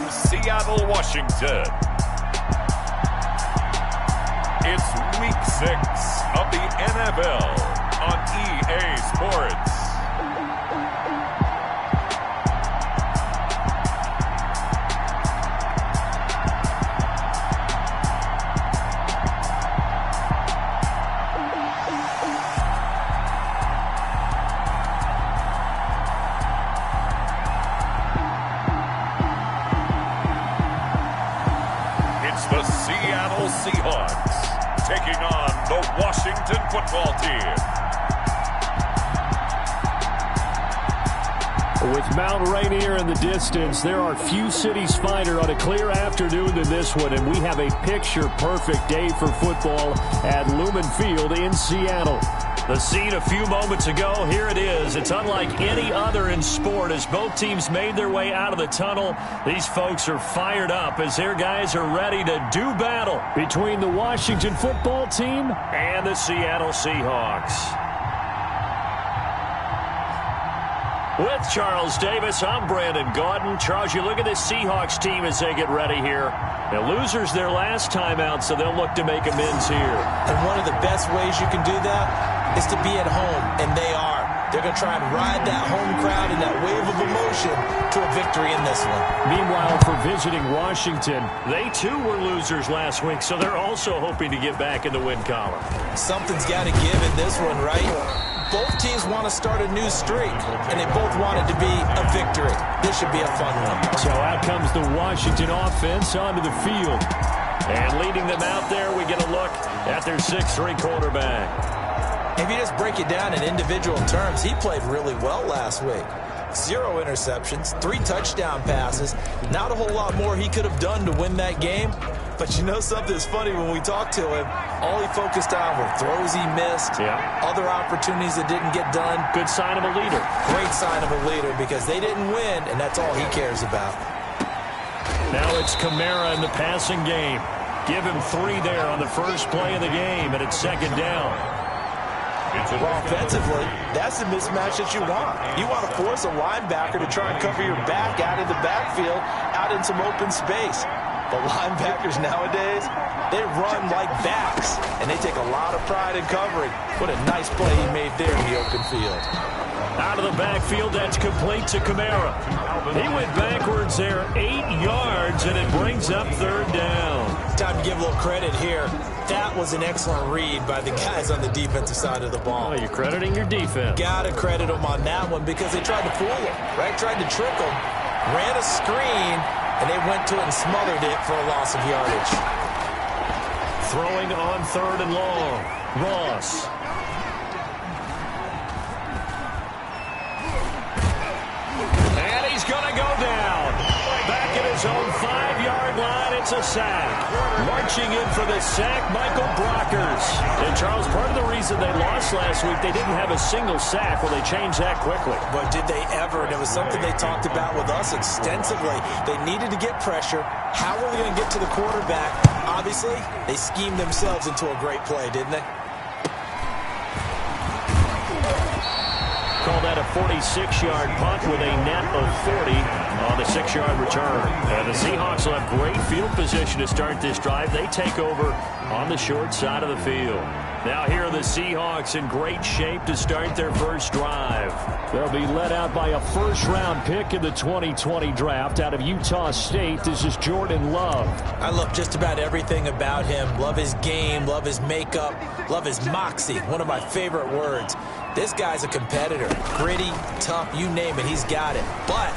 from Seattle, Washington. It's Week 6 of the NFL on EA Sports. The Seattle Seahawks taking on the Washington football team. With Mount Rainier in the distance, there are few cities finer on a clear afternoon than this one, and we have a picture-perfect day for football at Lumen Field in Seattle. The scene a few moments ago, here it is. It's unlike any other in sport as both teams made their way out of the tunnel. These folks are fired up as their guys are ready to do battle between the Washington football team and the Seattle Seahawks. With Charles Davis, I'm Brandon Gaudin. Charles, you look at this Seahawks team as they get ready here. The losers their last time out, so they'll look to make amends here. And one of the best ways you can do that is to be at home, and they are. They're going to try and ride that home crowd and that wave of emotion to a victory in this one. Meanwhile, for visiting Washington, they too were losers last week, so they're also hoping to get back in the win column. Something's got to give in this one, right? Both teams want to start a new streak, and they both want it to be a victory. This should be a fun one. So out comes the Washington offense onto the field. And leading them out there, we get a look at their 6'3" quarterback. If you just break it down in individual terms, he played really well last week. 0 interceptions, 3 touchdown passes. Not a whole lot more he could have done to win that game. But you know something's funny when we talked to him, all he focused on were throws he missed, other opportunities that didn't get done. Good sign of a leader. Great sign of a leader because they didn't win, and that's all he cares about. Now it's Kamara in the passing game. Give him 3 there on the first play of the game, and it's second down. Well, offensively, that's the mismatch that you want. You want to force a linebacker to try and cover your back out in the backfield, out in some open space. But linebackers nowadays, they run like backs, and they take a lot of pride in covering. What a nice play he made there in the open field. Out of the backfield, that's complete to Kamara. He went backwards there 8 yards, and it brings up third down. Time to give a little credit here. That was an excellent read by the guys on the defensive side of the ball. Oh, you're crediting your defense. Got to credit them on that one because they tried to fool him, right? Tried to trick him, ran a screen, and they went to it and smothered it for a loss of yardage. Throwing on 3rd and long. Ross. And he's going to go down. Back at his own 5-yard line, it's a sack. Marching in for the sack, Michael Brockers. And Charles, part of the reason they lost last week, they didn't have a single sack. Well, they changed that quickly. But did they ever? And it was something they talked about with us extensively. They needed to get pressure. How were they going to get to the quarterback? Obviously, they schemed themselves into a great play, didn't they? Call that a 46-yard punt with a net of 40 on the 6-yard return. And the Seahawks will have great field position to start this drive. They take over on the short side of the field. Now here are the Seahawks in great shape to start their first drive. They'll be led out by a first-round pick in the 2020 draft out of Utah State. This is Jordan Love. I love just about everything about him. Love his game, love his makeup, love his moxie. One of my favorite words. This guy's a competitor. Gritty, tough, you name it, he's got it. But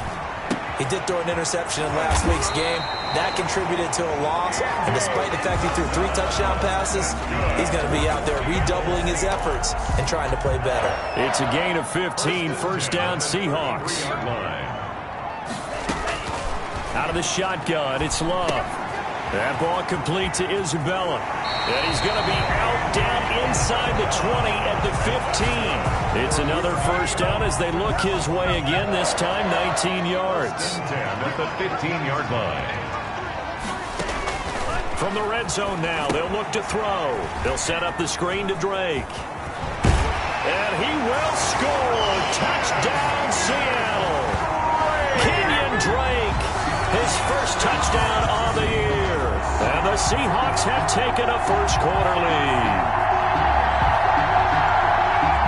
he did throw an interception in last week's game. That contributed to a loss. And despite the fact he threw 3 touchdown passes, he's going to be out there redoubling his efforts and trying to play better. It's a gain of 15, first down Seahawks. Out of the shotgun, it's Love. That ball complete to Isabella. And he's going to be out down inside the 20 at the 15. It's another first down as they look his way again, this time 19 yards. At the 15-yard line. From the red zone now, they'll look to throw. They'll set up the screen to Drake. And he will score. Touchdown, Seattle. Kenyon Drake His first touchdown on the year. And the Seahawks have taken a first-quarter lead.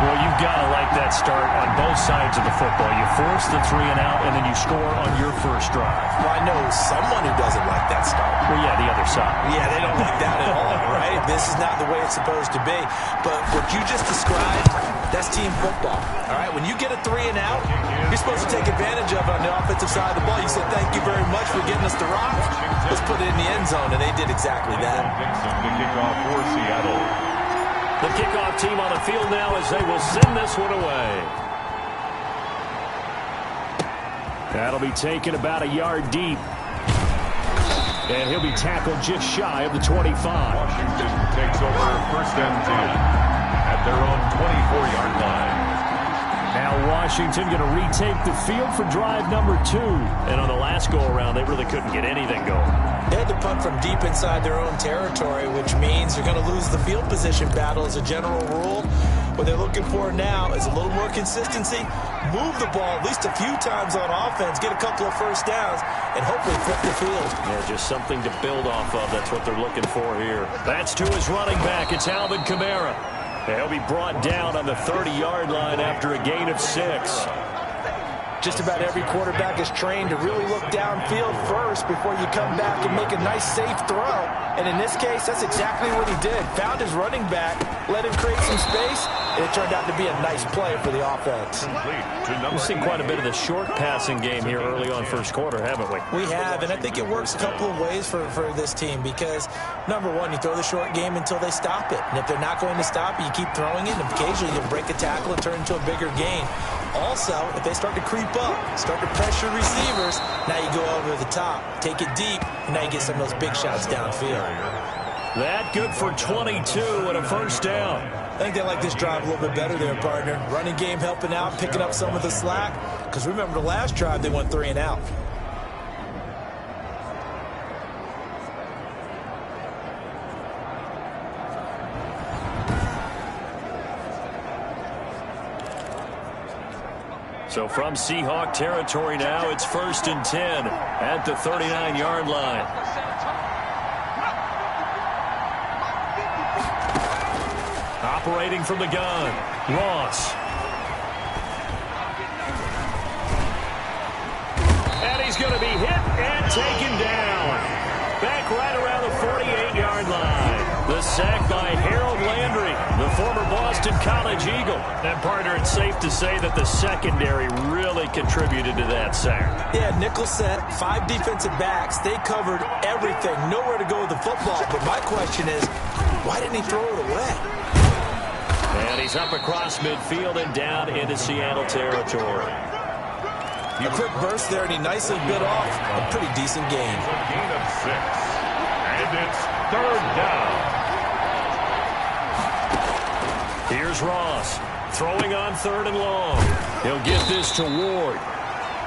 Well, you've got to like that start on both sides of the football. You force the 3 and out, and then you score on your first drive. Well, I know someone who doesn't like that start. Well, yeah, the other side. Yeah, they don't like that at all, right? This is not the way it's supposed to be. But what you just described, that's team football, all right? When you get a 3 and out, you're supposed to take advantage of it on the offensive side of the ball. You said, thank you very much for getting us the rock. Let's put it in the end zone, and they did exactly that. The kickoff for Seattle. The kickoff team on the field now as they will send this one away. That'll be taken about a yard deep. And he'll be tackled just shy of the 25. Washington takes over first and 10 at their own 24-yard line. Now Washington going to retake the field for drive number 2. And on the last go-around, they really couldn't get anything going. They had to punt from deep inside their own territory, which means they're going to lose the field position battle as a general rule. What they're looking for now is a little more consistency, move the ball at least a few times on offense, get a couple of first downs, and hopefully flip the field. Yeah, just something to build off of. That's what they're looking for here. That's to his running back. It's Alvin Kamara. He'll be brought down on the 30-yard line after a gain of 6. Just about every quarterback is trained to really look downfield first before you come back and make a nice, safe throw. And in this case, that's exactly what he did. Found his running back, let him create some space, and it turned out to be a nice play for the offense. We've seen quite a bit of the short passing game here early on first quarter, haven't we? We have, and I think it works a couple of ways for this team because, number one, you throw the short game until they stop it. And if they're not going to stop it, you keep throwing it, and occasionally you'll break a tackle and turn into a bigger gain. Also, if they start to creep up, start to pressure receivers, now you go over the top, take it deep, and now you get some of those big shots downfield. That good for 22 and a first down. I think they like this drive a little bit better there, partner. Running game helping out, picking up some of the slack. Because remember the last drive, they went 3 and out. So from Seahawk territory now, it's first and 10 at the 39-yard line. Operating from the gun, Ross. And he's going to be hit and taken down. Back right around the 48-yard line. The sack by Harold Landry, the former Boston College Eagle. And, partner, it's safe to say that the secondary really contributed to that sack. Yeah, nickel set, 5 defensive backs. They covered everything. Nowhere to go with the football. But my question is, why didn't he throw it away? And he's up across midfield and down into Seattle territory. A quick burst there, and he nicely bit off a pretty decent gain. A gain of 6. And it's third down. Here's Ross, throwing on 3rd and long. He'll get this to Ward.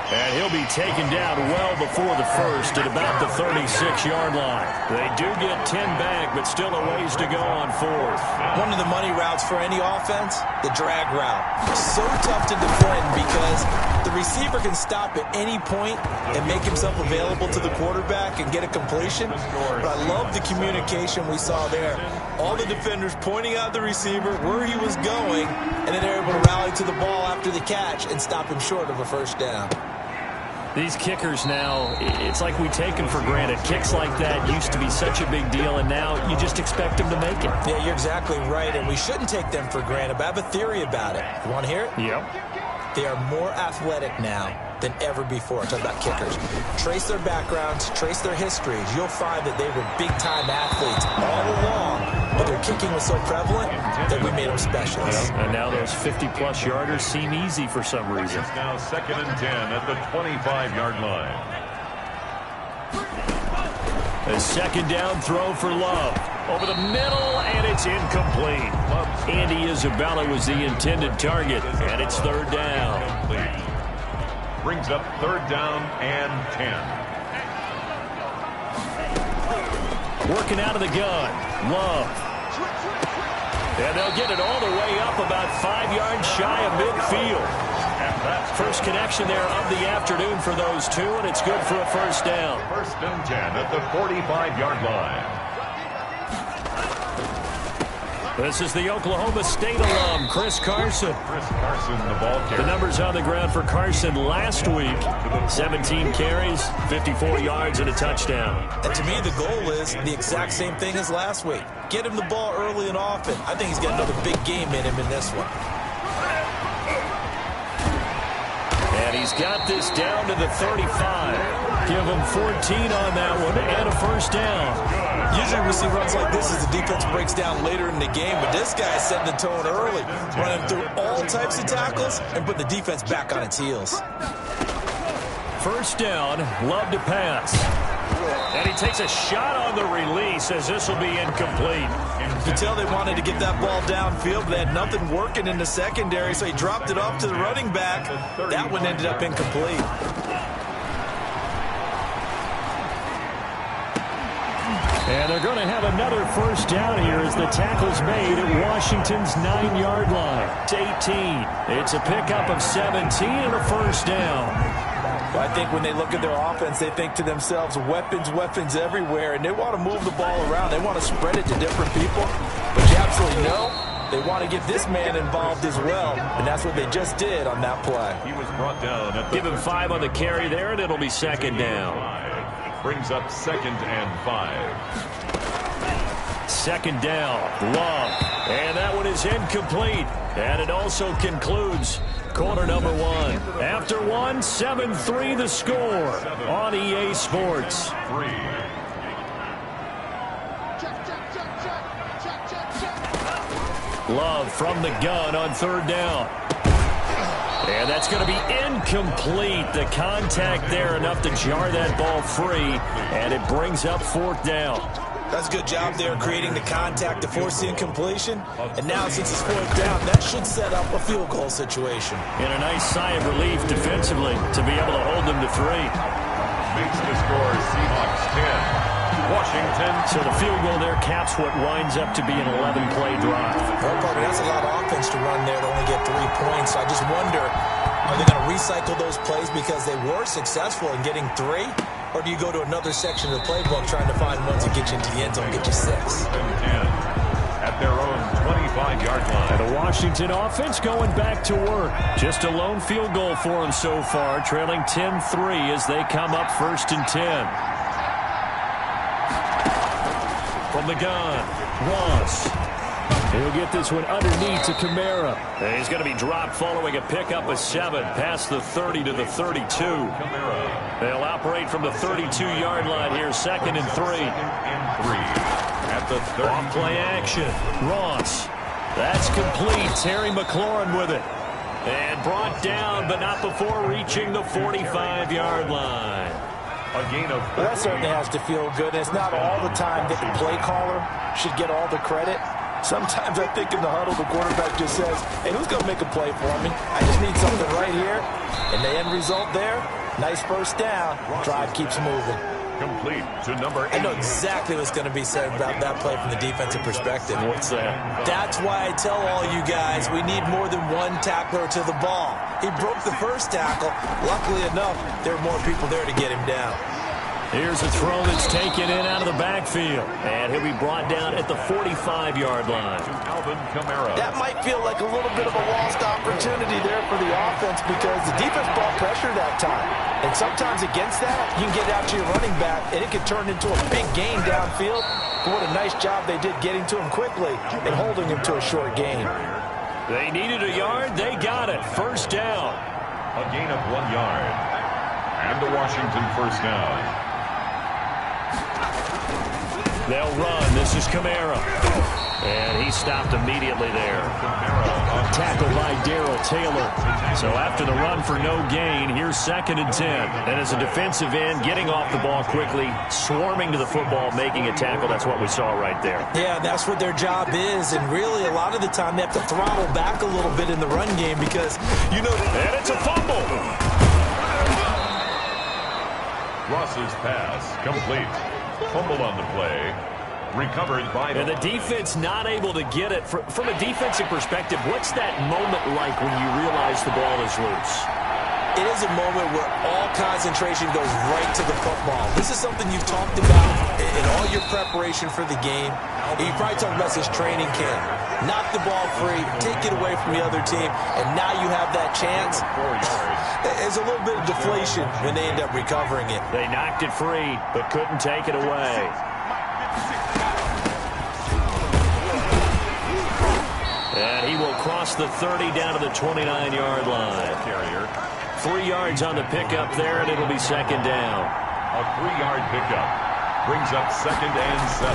And he'll be taken down well before the first at about the 36-yard line. They do get 10 back, but still a ways to go on 4th. One of the money routes for any offense, the drag route. So tough to defend because the receiver can stop at any point and make himself available to the quarterback and get a completion. But I love the communication we saw there. All the defenders pointing out the receiver, where he was going, and then they're able to rally to the ball after the catch and stop him short of a first down. These kickers now, it's like we take them for granted. Kicks like that used to be such a big deal, and now you just expect them to make it. Yeah, you're exactly right, and we shouldn't take them for granted, but I have a theory about it. You want to hear it? Yep. They are more athletic now than ever before. I'm talking about kickers. Trace their backgrounds, trace their histories. You'll find that they were big-time athletes all along, but their kicking was so prevalent that we made them specialists. And now those 50-plus yarders seem easy for some reason. It's now 2nd and 10 at the 25-yard line. A second down throw for Love. Over the middle, and it's incomplete. Andy Isabella was the intended target, and it's 3rd down. Brings up 3rd down and 10. Working out of the gun, Love. And they'll get it all the way up about 5 yards shy of midfield. First connection there of the afternoon for those two, and it's good for a first down. First and 10 at the 45-yard line. This is the Oklahoma State alum, Chris Carson. Chris Carson, the ball carrier. The numbers on the ground for Carson last week: 17 carries, 54 yards, and a touchdown. And to me, the goal is the exact same thing as last week. Get him the ball early and often. I think he's got another big game in him in this one. And he's got this down to the 35. Give him 14 on that one and a first down. Usually we see runs like this as the defense breaks down later in the game, but this guy's setting the tone early, running through all types of tackles and putting the defense back on its heels. First down, Love to pass. And he takes a shot on the release as this will be incomplete. You can tell they wanted to get that ball downfield, but they had nothing working in the secondary, so he dropped it off to the running back. That one ended up incomplete. And they're going to have another first down here as the tackle's made at Washington's 9-yard line. It's 18. It's a pickup of 17 and a first down. Well, I think when they look at their offense, they think to themselves, weapons, weapons everywhere, and they want to move the ball around. They want to spread it to different people. But you absolutely know they want to get this man involved as well, and that's what they just did on that play. He was brought down at the Give him 5 on the carry there, and it'll be second down. Brings up 2nd and 5. Second down, Love. And that one is incomplete. And it also concludes quarter number 1. After 1, 7-3 the score on EA Sports. 3. Love from the gun on third down. And that's going to be incomplete. The contact there enough to jar that ball free, and it brings up 4th down. That's a good job there creating the contact to force the incompletion. And now since it's 4th down, that should set up a field goal situation. And a nice sigh of relief defensively to be able to hold them to 3. Makes the score Seahawks 10. Washington. So the field goal there caps what winds up to be an 11-play drive. Well, Parker, that's a lot of offense to run there to only get 3 points. So I just wonder, are they going to recycle those plays because they were successful in getting 3? Or do you go to another section of the playbook trying to find ones that get you into the end zone, get you 6? At their own 25-yard line. And the Washington offense going back to work. Just a lone field goal for them so far, trailing 10-3 as they come up 1st and 10. From the gun, Ross. He'll get this one underneath to Kamara. And he's going to be dropped following a pickup of 7 past the 30 to the 32. They'll operate from the 32-yard line here, 2nd and 3. At the 30. Off play action. Ross. That's complete. Terry McLaurin with it. And brought down, but not before reaching the 45-yard line. A gain of 4. Well, that certainly has to feel good. And it's not all the time that the play caller should get all the credit. Sometimes I think in the huddle, the quarterback just says, hey, who's going to make a play for me? I just need something right here. And the end result there, nice first down. Drive keeps moving. Complete to number 8. I know exactly what's going to be said about that play from the defensive perspective. What's that? That's why I tell all you guys we need more than one tackler to the ball. He broke the first tackle. Luckily enough, there were more people there to get him down. Here's a throw that's taken in out of the backfield. And he'll be brought down at the 45-yard line. Alvin Kamara. That might feel like a little bit of a lost opportunity there for the offense because the defense brought pressure that time. And sometimes against that, you can get out to your running back, and it can turn into a big gain downfield. But what a nice job they did getting to him quickly and holding him to a short gain. They needed a yard. They got it. First down. A gain of 1 yard. And the Washington first down. They'll run. This is Kamara. And he stopped immediately there. Tackled by Darrell Taylor. So after the run for no gain, here's 2nd and 10. And as a defensive end, getting off the ball quickly, swarming to the football, making a tackle. That's what we saw right there. Yeah, that's what their job is. And really, a lot of the time, they have to throttle back a little bit in the run game because, you know... And it's a fumble. Ross's pass complete. Fumble on the play. Recovered by and the defense not able to get it. From a defensive perspective, what's that moment like when you realize the ball is loose? It is a moment where all concentration goes right to the football. This is something you've talked about in all your preparation for the game. You probably talked about this training camp. Knock the ball free, take it away from the other team, and now you have that chance. There's a little bit of deflation when they end up recovering it. They knocked it free, but couldn't take it away. And he will cross the 30 down to the 29-yard line. 3 yards on the pickup there, and it'll be second down. A 3-yard pickup brings up 2nd and 7.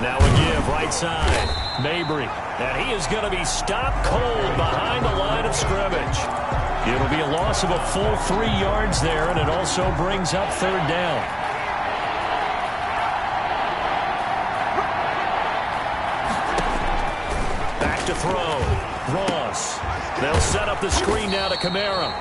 Now a give right side. Mabry. And he is going to be stopped cold behind the line of scrimmage. It'll be a loss of a full 3 yards there, and it also brings up 3rd down. Back to throw. Ross. They'll set up the screen now to Kamara.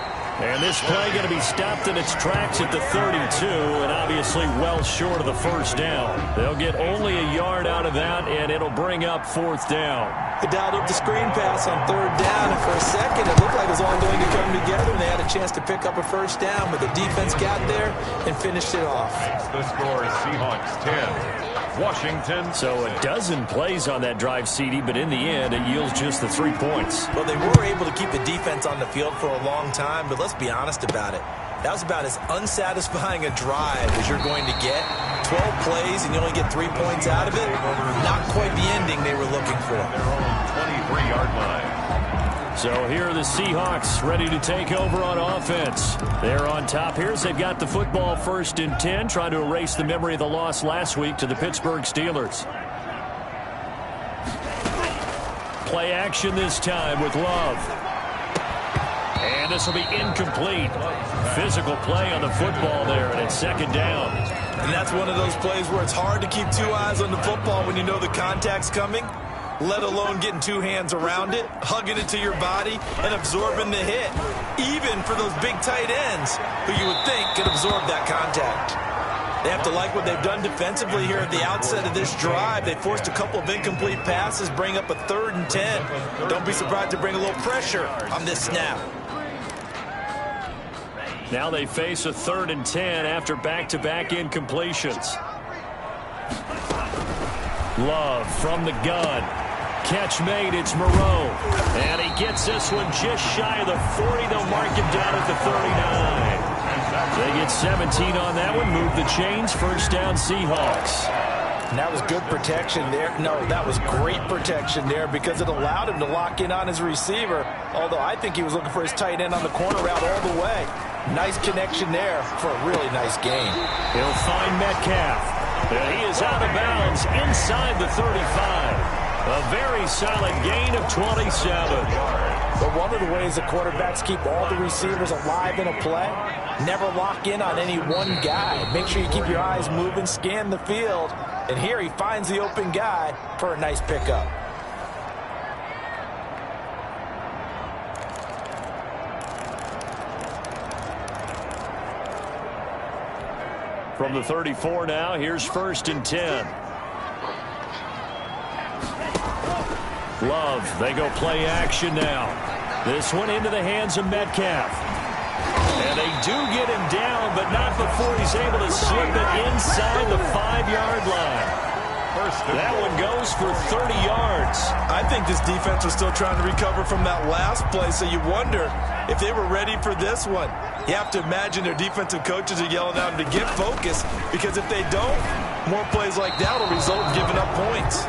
And this play going to be stopped in its tracks at the 32, and obviously well short of the 1st down. They'll get only a yard out of that, and it'll bring up 4th down. They dialed up the screen pass on 3rd down, and for a second it looked like it was all going to come together, and they had a chance to pick up a 1st down, but the defense got there and finished it off. The score is Seahawks 10. Washington. So a dozen plays on that drive, CD, but in the end, it yields just the 3 points. Well, they were able to keep the defense on the field for a long time, but let's be honest about it. That was about as unsatisfying a drive as you're going to get. 12 plays and you only get 3 points out of it. Not quite the ending they were looking for. Their own 23-yard line. So here are the Seahawks ready to take over on offense. They're on top here as they've got the football 1st and 10, trying to erase the memory of the loss last week to the Pittsburgh Steelers. Play action this time with Love. And this will be incomplete. Physical play on the football there, and it's 2nd down. And that's one of those plays where it's hard to keep 2 eyes on the football when you know the contact's coming, let alone getting 2 hands around it, hugging it to your body, and absorbing the hit. Even for those big tight ends who you would think could absorb that contact. They have to like what they've done defensively here at the outset of this drive. They forced a couple of incomplete passes, bring up a 3rd and 10. Don't be surprised to bring a little pressure on this snap. Now they face a 3rd and 10 after back-to-back incompletions. Love from the gun. Catch made, it's Moreau. And he gets this one just shy of the 40. They'll mark him down at the 39. They get 17 on that one, move the chains, 1st down Seahawks. And that was good protection there. No, that was great protection there because it allowed him to lock in on his receiver, although I think he was looking for his tight end on the corner route all the way. Nice connection there for a really nice gain. He'll find Metcalf. And he is out of bounds inside the 35. A very solid gain of 27. But one of the ways the quarterbacks keep all the receivers alive in a play, never lock in on any one guy. Make sure you keep your eyes moving, scan the field. And here he finds the open guy for a nice pickup. From the 34 now, here's 1st and 10. Love, they go play action now. This one into the hands of Metcalf. And they do get him down, but not before he's able to slip it inside the 5-yard line. That one goes for 30 yards. I think this defense was still trying to recover from that last play, so you wonder if they were ready for this one. You have to imagine their defensive coaches are yelling at them to get focused, because if they don't, more plays like that will result in giving up points.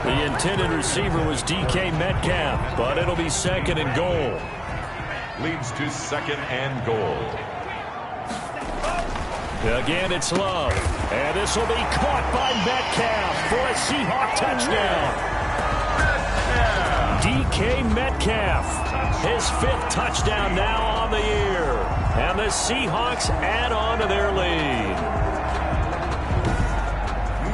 The intended receiver was DK Metcalf, but it'll be 2nd and goal. Leads to 2nd and goal. Again, it's Love. And this will be caught by Metcalf for a Seahawk touchdown. DK Metcalf, his 5th touchdown now on the year. And the Seahawks add on to their lead.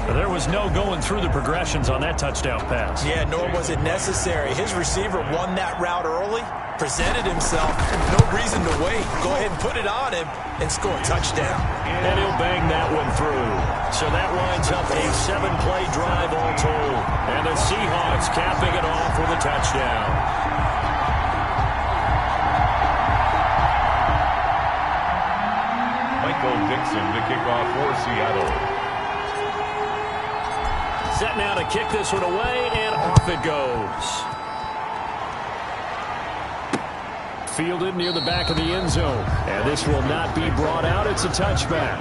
There was no going through the progressions on that touchdown pass. Yeah, nor was it necessary. His receiver won that route early, presented himself. No reason to wait. Go ahead and put it on him and score a touchdown. And he'll bang that one through. So that lines up a 7-play drive all told. And the Seahawks capping it off with a touchdown. Michael Dixon to kick off for Seattle. Set now to kick this one away, and off it goes. Fielded near the back of the end zone. And this will not be brought out. It's a touchback.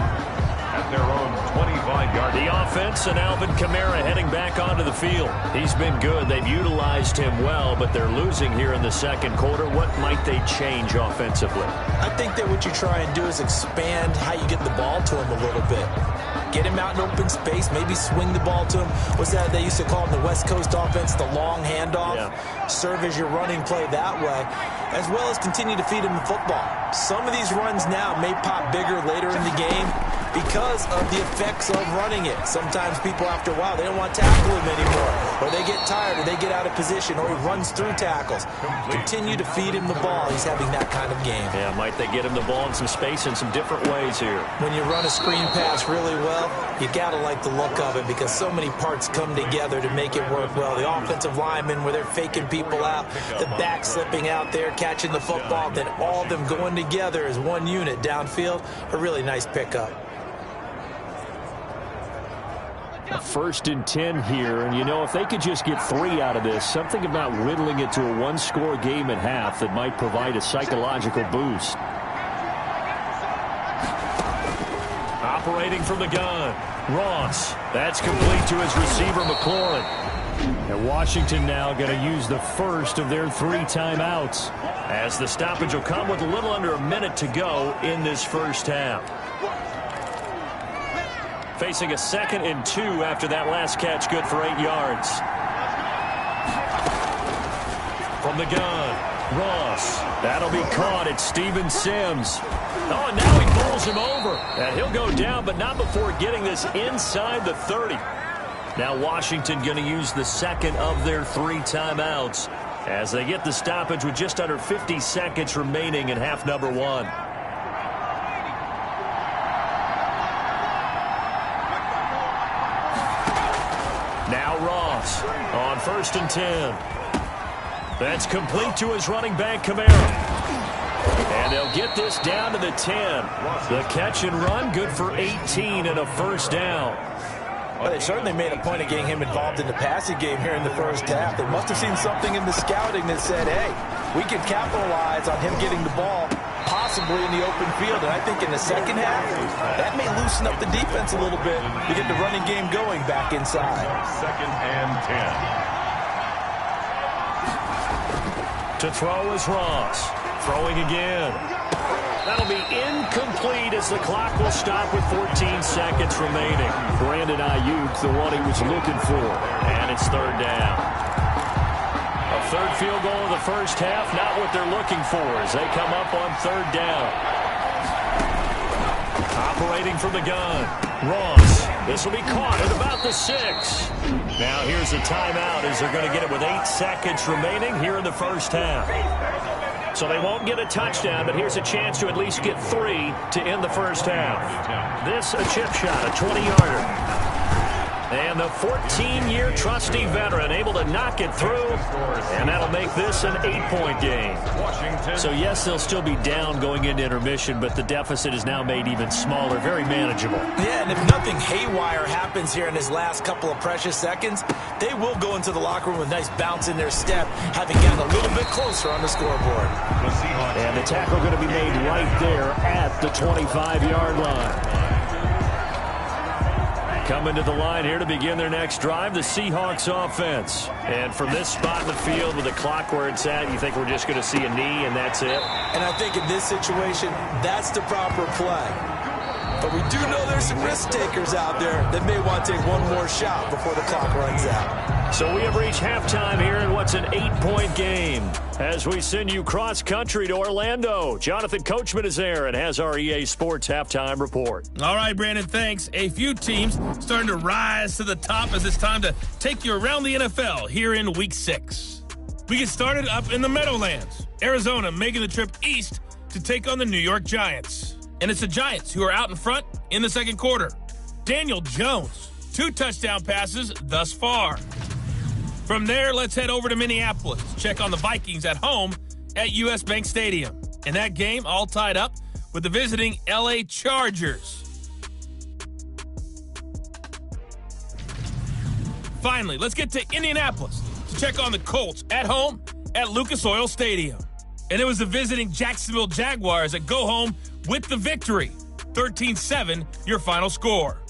At their own 25-yard. The offense and Alvin Kamara heading back onto the field. He's been good. They've utilized him well, but they're losing here in the second quarter. What might they change offensively? I think that what you try and do is expand how you get the ball to him a little bit. Get him out in open space, maybe swing the ball to him. What's that they used to call in the West Coast offense, the long handoff? Yeah. Serve as your running play that way, as well as continue to feed him the football. Some of these runs now may pop bigger later in the game because of the effects of running it. Sometimes people, after a while, they don't want to tackle him anymore, or they get tired, or they get out of position, or he runs through tackles. Continue to feed him the ball. He's having that kind of game. Yeah, might they get him the ball in some space in some different ways here. When you run a screen pass really well, you got to like the look of it because so many parts come together to make it work well. The offensive linemen, where they're faking people out, the back slipping out there, catching the football, then all of them going together as one unit downfield. A really nice pickup. A 1st and 10 here, and you know, if they could just get 3 out of this, something about whittling it to a 1-score game at half that might provide a psychological boost. Operating from the gun, Ross. That's complete to his receiver, McLaurin. And Washington now going to use the first of their 3 timeouts, as the stoppage will come with a little under a minute to go in this first half. Facing a 2nd and 2 after that last catch, good for 8 yards. From the gun, Ross. That'll be caught at Steven Sims. Oh, and now he pulls him over. And he'll go down, but not before getting this inside the 30. Now Washington going to use the 2nd of their 3 timeouts as they get the stoppage with just under 50 seconds remaining in half number 1. Now Ross on 1st and 10. That's complete to his running back, Kamara. And they'll get this down to the 10. The catch and run, good for 18 and a first down. Well, they certainly made a point of getting him involved in the passing game here in the first half. They must have seen something in the scouting that said, hey, we can capitalize on him getting the ball possibly in the open field. And I think in the second half, that may loosen up the defense a little bit to get the running game going back inside. 2nd and 10. To throw is Ross. Throwing again. That'll be incomplete as the clock will stop with 14 seconds remaining. Brandon Ayuk, the one he was looking for. And it's 3rd down. A 3rd field goal in the first half, not what they're looking for as they come up on 3rd down. Operating from the gun, Ross. This will be caught at about the 6. Now here's a timeout as they're going to get it with 8 seconds remaining here in the first half. So they won't get a touchdown, but here's a chance to at least get 3 to end the first half. This a chip shot, a 20-yarder. And the 14-year trusty veteran able to knock it through, and that'll make this an 8-point game. So yes, they'll still be down going into intermission, but the deficit is now made even smaller, very manageable. Yeah, and if nothing haywire happens here in his last couple of precious seconds, they will go into the locker room with a nice bounce in their step, having gotten a little bit closer on the scoreboard. And the tackle going to be made right there at the 25-yard line. Coming to the line here to begin their next drive, the Seahawks offense. And from this spot in the field with the clock where it's at, you think we're just going to see a knee and that's it? And I think in this situation, that's the proper play. But we do know there's some risk takers out there that may want to take one more shot before the clock runs out. So we have reached halftime here in what's an 8-point game. As we send you cross-country to Orlando, Jonathan Coachman is there and has our EA Sports halftime report. All right, Brandon, thanks. A few teams starting to rise to the top as it's time to take you around the NFL here in Week 6. We get started up in the Meadowlands. Arizona making the trip east to take on the New York Giants. And it's the Giants who are out in front in the second quarter. Daniel Jones, 2 touchdown passes thus far. From there, let's head over to Minneapolis. Check on the Vikings at home at US Bank Stadium. In that game, all tied up with the visiting LA Chargers. Finally, let's get to Indianapolis to check on the Colts at home at Lucas Oil Stadium. And it was the visiting Jacksonville Jaguars that go home with the victory. 13-7, your final score.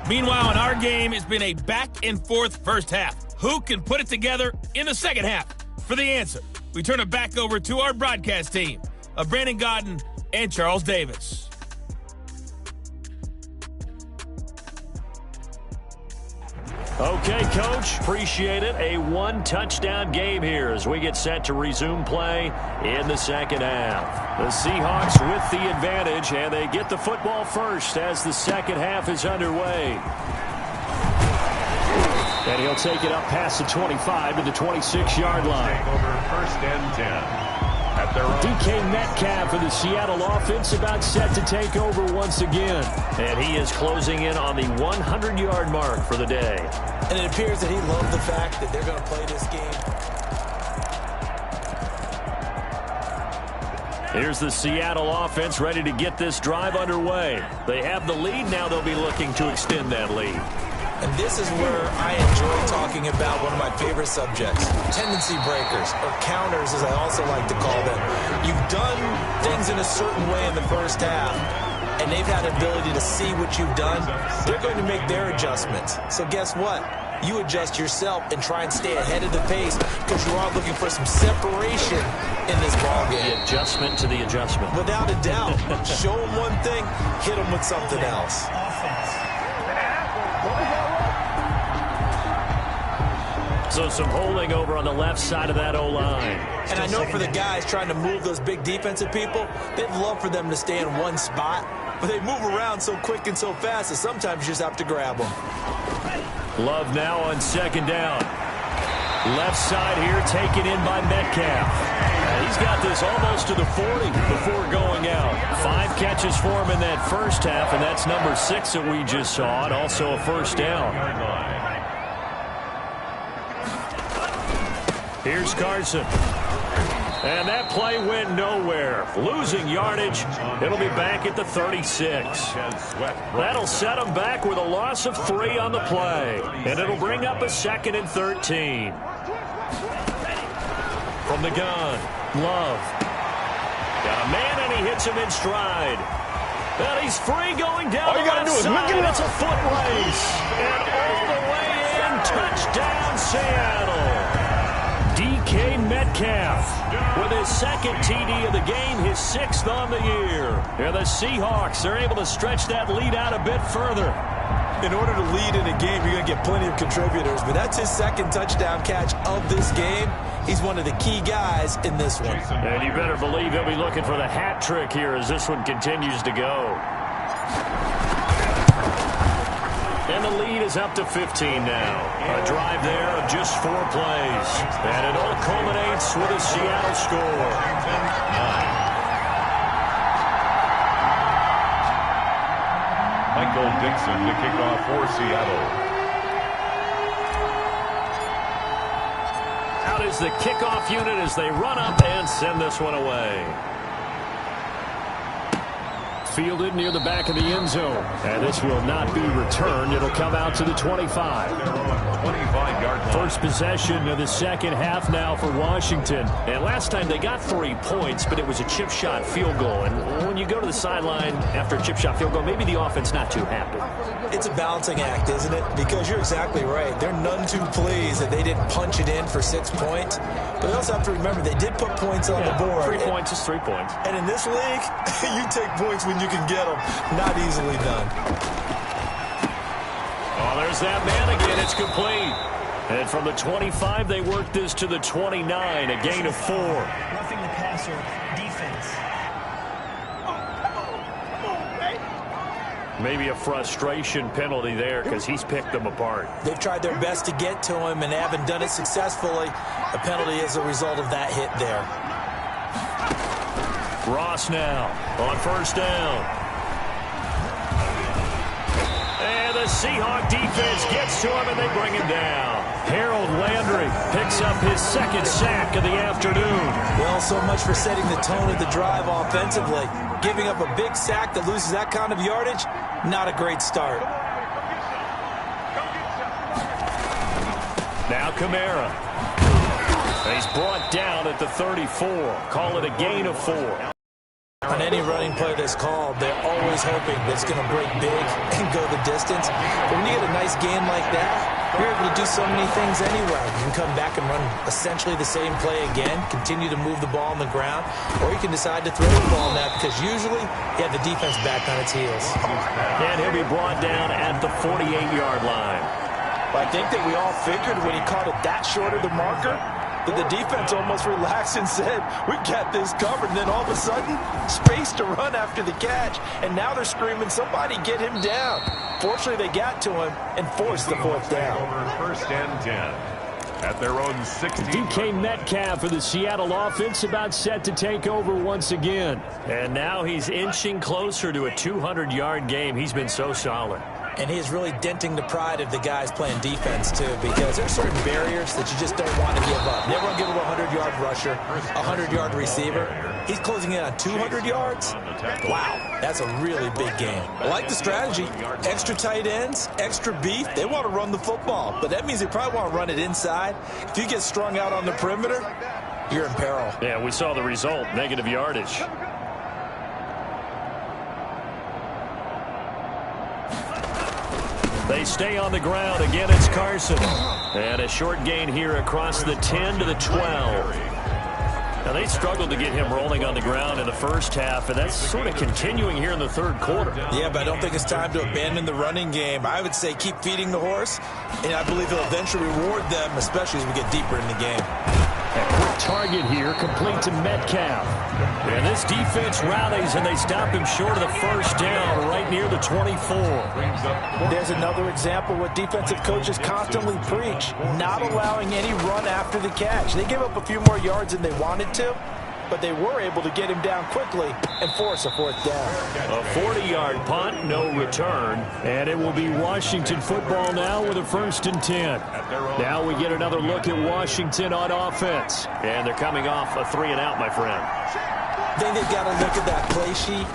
Meanwhile, in our game, it's been a back-and-forth first half. Who can put it together in the second half? For the answer, we turn it back over to our broadcast team of Brandon Godden and Charles Davis. Okay, Coach, appreciate it. A 1-touchdown game here as we get set to resume play in the second half. The Seahawks with the advantage, and they get the football first as the second half is underway. And he'll take it up past the 25 to the 26-yard line. Take over first and 10. DK Metcalf for the Seattle offense about set to take over once again. And he is closing in on the 100-yard mark for the day. And it appears that he loved the fact that they're going to play this game. Here's the Seattle offense ready to get this drive underway. They have the lead. Now they'll be looking to extend that lead. And this is where I enjoy talking about one of my favorite subjects, tendency breakers, or counters as I also like to call them. You've done things in a certain way in the first half, and they've had the ability to see what you've done. They're going to make their adjustments. So guess what? You adjust yourself and try and stay ahead of the pace because you are looking for some separation in this ballgame. The adjustment to the adjustment. Without a doubt. Show them one thing, hit them with something else. So some holding over on the left side of that O-line. And I know for the guys trying to move those big defensive people, they'd love for them to stay in one spot, but they move around so quick and so fast that sometimes you just have to grab them. Love now on second down. Left side here taken in by Metcalf. And he's got this almost to the 40 before going out. 5 catches for him in that first half, and that's number 6 that we just saw, and also a first down. Here's Carson. And that play went nowhere. Losing yardage. It'll be back at the 36. That'll set them back with a loss of 3 on the play. And it'll bring up a 2nd and 13. From the gun, Love. Got a man, and he hits him in stride. And he's free going down the left side. It's a foot race. And all the way in, touchdown Seattle. DK Metcalf with his 2nd TD of the game, his 6th on the year. And the Seahawks are able to stretch that lead out a bit further. In order to lead in a game, you're going to get plenty of contributors, but that's his 2nd touchdown catch of this game. He's one of the key guys in this one. And you better believe he'll be looking for the hat trick here as this one continues to go. And the lead is up to 15 now. A drive there of just 4 plays. And it all culminates with a Seattle score. Michael Dixon to kick off for Seattle. Out is the kickoff unit as they run up and send this one away. Fielded near the back of the end zone. And this will not be returned. It'll come out to the 25. 25-yard line. First possession of the second half now for Washington. And last time they got 3 points, but it was a chip shot field goal. And when you go to the sideline after a chip shot field goal, maybe the offense not too happy. It's a balancing act, isn't it? Because you're exactly right. They're none too pleased that they didn't punch it in for 6 points. But they also have to remember they did put points on the board. 3 points is 3 points. And in this league, you take points when you can get them. Not easily done. Oh, there's that man again. It's complete. And from the 25, they work this to the 29, a gain of 4. Roughing the passer, defense. Maybe a frustration penalty there because he's picked them apart. They've tried their best to get to him and haven't done it successfully. A penalty is a result of that hit there. Ross now on first down. And the Seahawks defense gets to him and they bring him down. Harold Landry picks up his second sack of the afternoon. Well, so much for setting the tone of the drive offensively. Giving up a big sack that loses that kind of yardage, not a great start. Now Kamara. He's brought down at the 34. Call it a gain of 4. On any running play that's called, they're always hoping that it's going to break big and go the distance. But when you get a nice game like that, you're able to do so many things anyway. You can come back and run essentially the same play again, continue to move the ball on the ground, or you can decide to throw the ball now because usually you have the defense back on its heels. And he'll be brought down at the 48-yard line. I think that we all figured when he caught it that short of the marker that the defense almost relaxed and said, we got this covered. And then all of a sudden, space to run after the catch. And now they're screaming, somebody get him down. Fortunately, they got to him and forced the fourth down. First and 10 at their own 16. DK Metcalf for the Seattle offense about set to take over once again. And now he's inching closer to a 200-yard game. He's been so solid. And he is really denting the pride of the guys playing defense, too, because there are certain barriers that you just don't want to give up. Never want to give up a 100-yard rusher, a 100-yard receiver. He's closing in on 200 yards. Wow, that's a really big game. I like the strategy. Extra tight ends, extra beef. They want to run the football, but that means they probably want to run it inside. If you get strung out on the perimeter, you're in peril. Yeah, we saw the result, negative yardage. They stay on the ground. Again, it's Carson. And a short gain here across the 10 to the 12. Now, they struggled to get him rolling on the ground in the first half, and that's sort of continuing here in the third quarter. Yeah, but I don't think it's time to abandon the running game. I would say keep feeding the horse, and I believe he'll eventually reward them, especially as we get deeper in the game. A quick target here, complete to Metcalf. And this defense rallies, and they stop him short of the first down, right near the 24. There's another example what defensive coaches constantly preach, not allowing any run after the catch. They gave up a few more yards than they wanted to, but they were able to get him down quickly and force a fourth down. A 40-yard punt, no return. And it will be Washington football now with a 1st and 10. Now we get another look at Washington on offense. And they're coming off a 3-and-out, my friend. I think they've got to look at that play sheet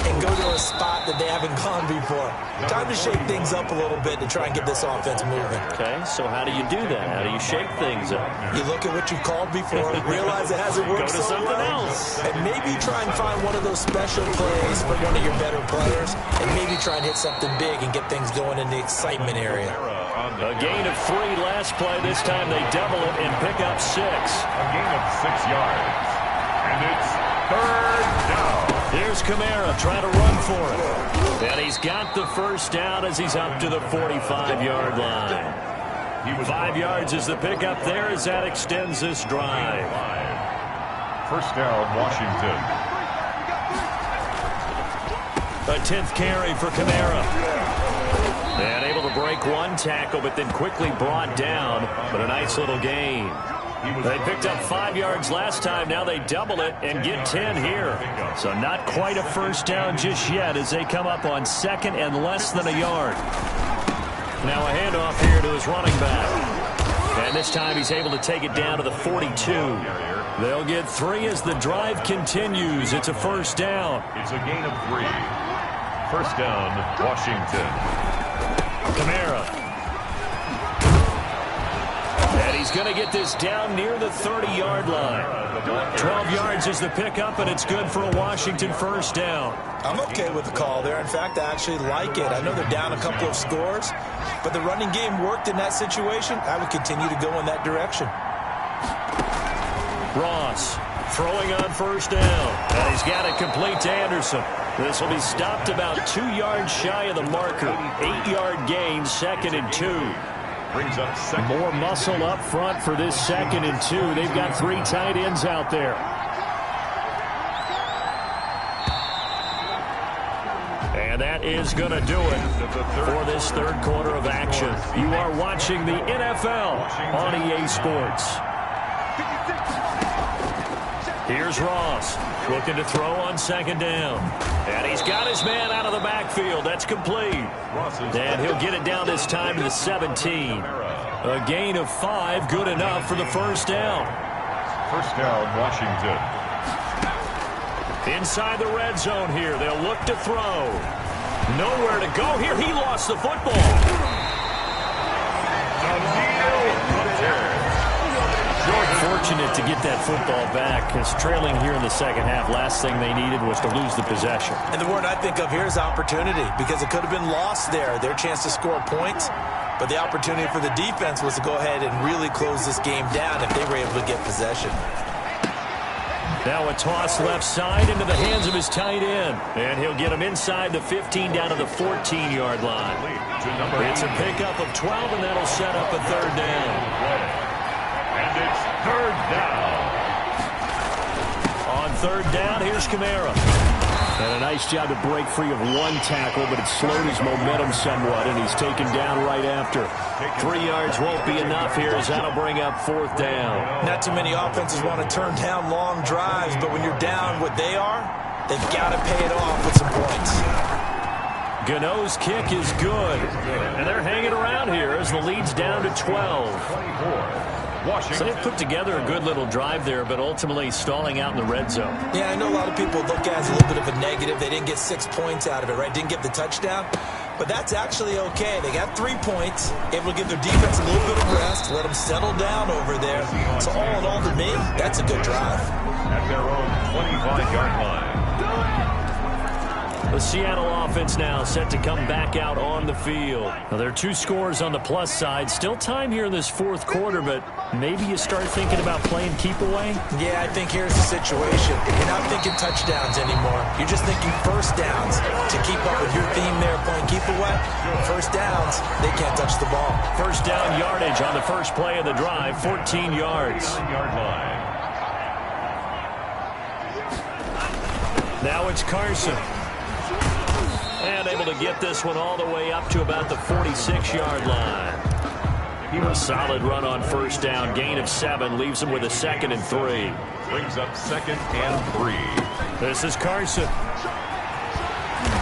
and go to a spot that they haven't gone before. Time to shake things up a little bit to try and get this offense moving. Okay, so how do you do that? How do you shake things up? You look at what you've called before, realize it hasn't worked Go to so something well, else. and maybe try and find one of those special plays for one of your better players, and maybe try and hit something big and get things going in the excitement area. A gain of 3 last play. This time they double it and pick up 6. A gain of 6 yards. And it's third down. Here's Kamara trying to run for it. And he's got the first down as he's up to the 45-yard line. 5 yards is the pickup there as that extends this drive. First down, Washington. A 10th carry for Kamara. And able to break one tackle, but then quickly brought down. But a nice little gain. They picked up 5 yards last time. Now they double it and get 10 here. So not quite a first down just yet as they come up on 2nd and less than a yard. Now a handoff here to his running back. And this time he's able to take it down to the 42. They'll get 3 as the drive continues. It's a first down. It's a gain of 3. First down, Washington. Kamara. And he's going to get this down near the 30-yard line. 12 yards is the pickup, and it's good for a Washington first down. I'm okay with the call there. In fact, I actually like it. I know they're down a couple of scores, but the running game worked in that situation. I would continue to go in that direction. Ross Throwing on first down. And he's got it complete to Anderson. This will be stopped about 2 yards shy of the marker. 8-yard gain, 2nd and 2. Brings up second. More muscle up front for this 2nd and 2. They've got 3 tight ends out there. And that is going to do it for this 3rd quarter of action. You are watching the NFL on EA Sports. Here's Ross looking to throw on 2nd down. And he's got his man out of the backfield. That's complete. And he'll get it down this time to the 17. A gain of 5, good enough for the first down. First down, Washington. Inside the red zone here. They'll look to throw. Nowhere to go here. He lost the football. Fortunate to get that football back, because trailing here in the 2nd half, last thing they needed was to lose the possession. And the word I think of here is opportunity, because it could have been lost there, their chance to score points. But the opportunity for the defense was to go ahead and really close this game down if they were able to get possession. Now a toss left side into the hands of his tight end. And he'll get him inside the 15 down to the 14-yard line. It's a pickup of 12, and that'll set up a 3rd down. And it's 3rd down. On 3rd down, here's Kamara. And a nice job to break free of 1 tackle, but it slowed his momentum somewhat, and he's taken down right after. 3 yards won't be enough here, as that'll bring up 4th down. Not too many offenses want to turn down long drives, but when you're down what they are, they've got to pay it off with some points. Gano's kick is good. And they're hanging around here as the lead's down to 12. So they've put together a good little drive there, but ultimately stalling out in the red zone. Yeah, I know a lot of people look at it as a little bit of a negative. They didn't get 6 points out of it, right? Didn't get the touchdown. But that's actually okay. They got 3 points, able to give their defense a little bit of rest, let them settle down over there. So all in all, to me, that's a good drive. At their own 25-yard line. The Seattle offense now set to come back out on the field. Now, there are 2 scores on the plus side. Still time here in this 4th quarter, but maybe you start thinking about playing keep away? Yeah, I think here's the situation. You're not thinking touchdowns anymore. You're just thinking first downs. To keep up with your theme there, playing keep away, first downs, they can't touch the ball. First down yardage on the first play of the drive, 14 yards. Now it's Carson. And able to get this one all the way up to about the 46-yard line. A solid run on first down. Gain of 7 leaves him with a 2nd and 3. Brings up 2nd and 3. This is Carson.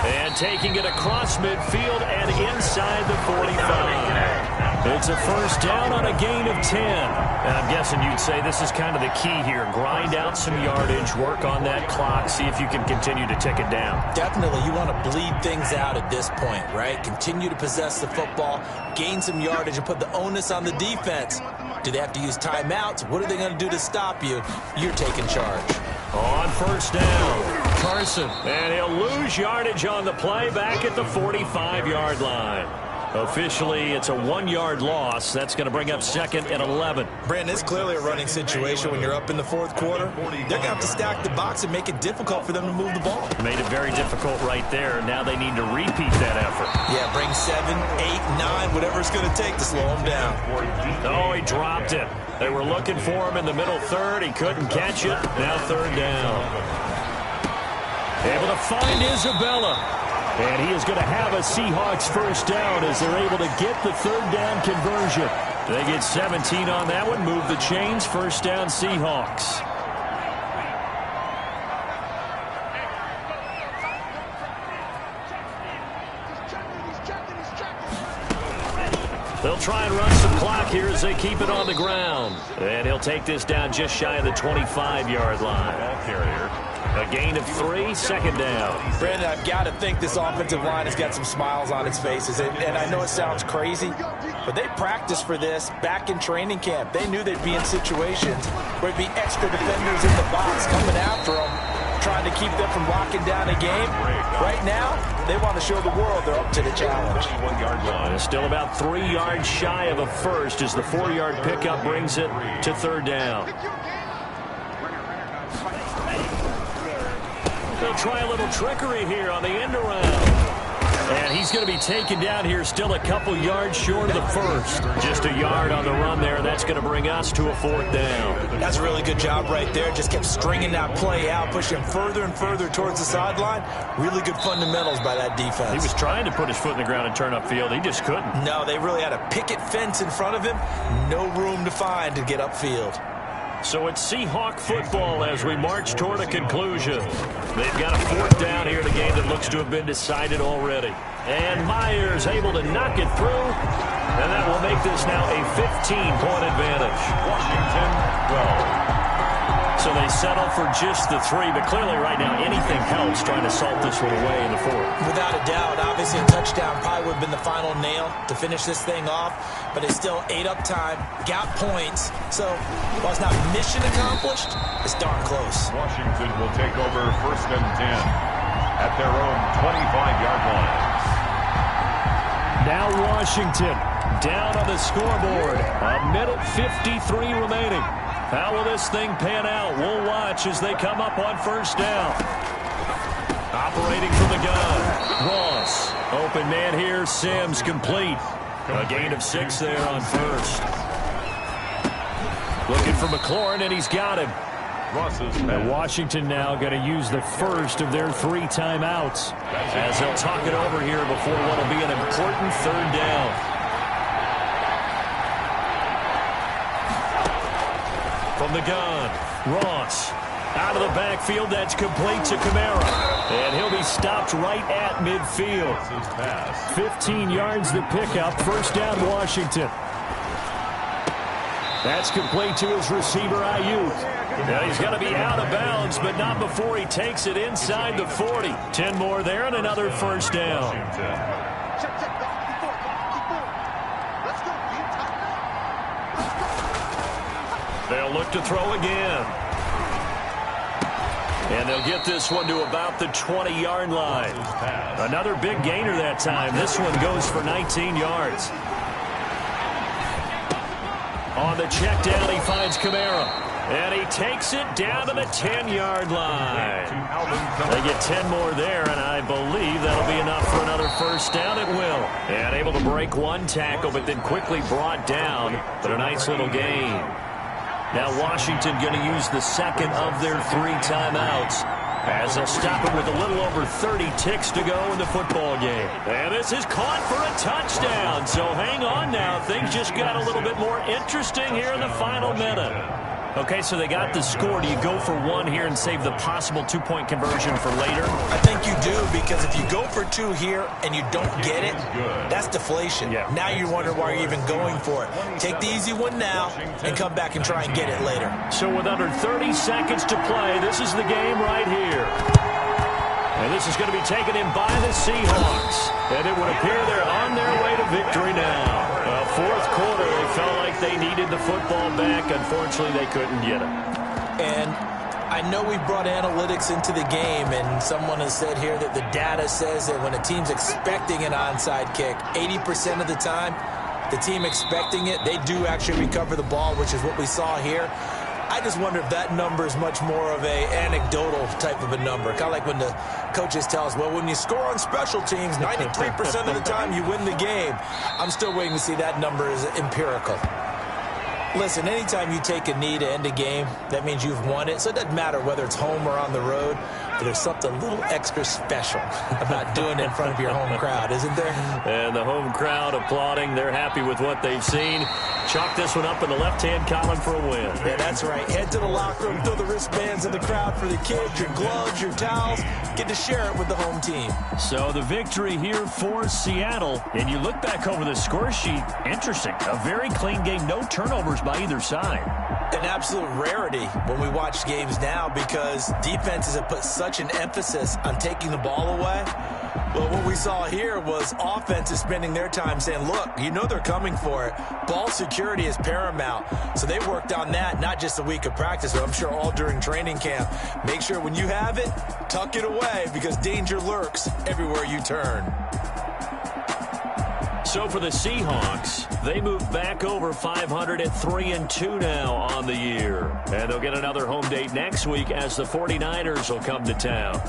And taking it across midfield and inside the 45. It's a first down on a gain of 10. And I'm guessing you'd say this is kind of the key here. Grind out some yardage, work on that clock, see if you can continue to tick it down. Definitely. You want to bleed things out at this point, right? Continue to possess the football, gain some yardage, and put the onus on the defense. Do they have to use timeouts? What are they going to do to stop you? You're taking charge. On first down, Carson. And he'll lose yardage on the play back at the 45-yard line. Officially, it's a 1-yard loss. That's going to bring up 2nd and 11. Brandon, it's clearly a running situation when you're up in the 4th quarter. They're going to have to stack the box and make it difficult for them to move the ball. Made it very difficult right there. Now they need to repeat that effort. Yeah, bring 7, 8, 9, whatever it's going to take to slow him down. Oh, he dropped it. They were looking for him in the middle 3rd. He couldn't catch it. Now 3rd down. Able to find Isabella. And he is going to have a Seahawks first down as they're able to get the 3rd down conversion. They get 17 on that one. Move the chains. First down, Seahawks. They'll try and run some clock here as they keep it on the ground. And he'll take this down just shy of the 25-yard line. Ball carrier. A gain of 3, 2nd down. Brandon, I've got to think this offensive line has got some smiles on its faces. And I know it sounds crazy, but they practiced for this back in training camp. They knew they'd be in situations where there'd be extra defenders in the box coming after them, trying to keep them from locking down a game. Right now, they want to show the world they're up to the challenge. 1-yard line. Still about 3 yards shy of a first as the 4-yard pickup brings it to 3rd down. They'll try a little trickery here on the end around. And he's going to be taken down here, still a couple yards short of the first. Just a yard on the run there, and that's going to bring us to a 4th down. That's a really good job right there. Just kept stringing that play out, pushing further and further towards the sideline. Really good fundamentals by that defense. He was trying to put his foot in the ground and turn upfield. He just couldn't. No, they really had a picket fence in front of him. No room to find to get upfield. So it's Seahawk football as we march toward a conclusion. They've got a 4th down here in a game that looks to have been decided already. And Myers able to knock it through. And that will make this now a 15-point advantage. Washington 12. So they settle for just the 3, but clearly right now anything helps trying to salt this one away in the 4th. Without a doubt, obviously a touchdown probably would have been the final nail to finish this thing off, but it's still ate up time, got points, so while it's not mission accomplished, it's darn close. Washington will take over 1st and 10 at their own 25-yard line. Now Washington down on the scoreboard. A minute 53 remaining. How will this thing pan out? We'll watch as they come up on 1st down. Operating from the gun. Ross. Open man here. Sims complete. A gain of 6 there on 1st. Looking for McLaurin, and he's got him. And Washington now going to use the first of their 3 timeouts as they'll talk it over here before what will be an important 3rd down. From the gun, Ross. Out of the backfield, that's complete to Kamara. And he'll be stopped right at midfield. 15 yards the pickup. 1st down, Washington. That's complete to his receiver, Ayuk. Now he's got to be out of bounds, but not before he takes it inside the 40. 10 more there and another 1st down. They'll look to throw again. And they'll get this one to about the 20-yard line. Another big gainer that time. This one goes for 19 yards. On the check down, he finds Kamara. And he takes it down to the 10-yard line. They get 10 more there, and I believe that'll be enough for another 1st down. It will. And able to break one tackle, but then quickly brought down. But a nice little gain. Now Washington going to use the 2nd of their 3 timeouts as they'll stop it with a little over 30 ticks to go in the football game. And this is caught for a touchdown. So hang on now. Things just got a little bit more interesting here in the final minute. Okay, so they got the score. Do you go for 1 here and save the possible 2-point conversion for later? I think you do, because if you go for 2 here and you don't get it, that's deflation. Yeah. Now you wonder why you're even going for it. Take the easy one now and come back and try and get it later. So with under 30 seconds to play, this is the game right here. And this is going to be taken in by the Seahawks. And it would appear they're on their way to victory now. 4th quarter, they felt like they needed the football back. Unfortunately, they couldn't get it. And I know we brought analytics into the game, and someone has said here that the data says that when a team's expecting an onside kick, 80% of the time, the team expecting it, they do actually recover the ball, which is what we saw here. I just wonder if that number is much more of a anecdotal type of a number. Kind of like when the coaches tell us, well, when you score on special teams, 93% of the time you win the game. I'm still waiting to see that number is empirical. Listen, anytime you take a knee to end a game, that means you've won it. So it doesn't matter whether it's home or on the road, but there's something a little extra special about doing it in front of your home crowd, isn't there? And the home crowd applauding. They're happy with what they've seen. Chalk this one up in the left-hand column for a win. Yeah, that's right. Head to the locker room, throw the wristbands in the crowd for the kids, your gloves, your towels. Get to share it with the home team. So the victory here for Seattle. And you look back over the score sheet, interesting. A very clean game, no turnovers by either side. An absolute rarity when we watch games now, because defenses have put such an emphasis on taking the ball away. Well, what we saw here was offenses spending their time saying, look, you know they're coming for it. Ball security is paramount. So they worked on that, not just a week of practice, but I'm sure all during training camp. Make sure when you have it, tuck it away, because danger lurks everywhere you turn. So for the Seahawks, they move back over 500 at 3-2 now on the year. And they'll get another home date next week as the 49ers will come to town.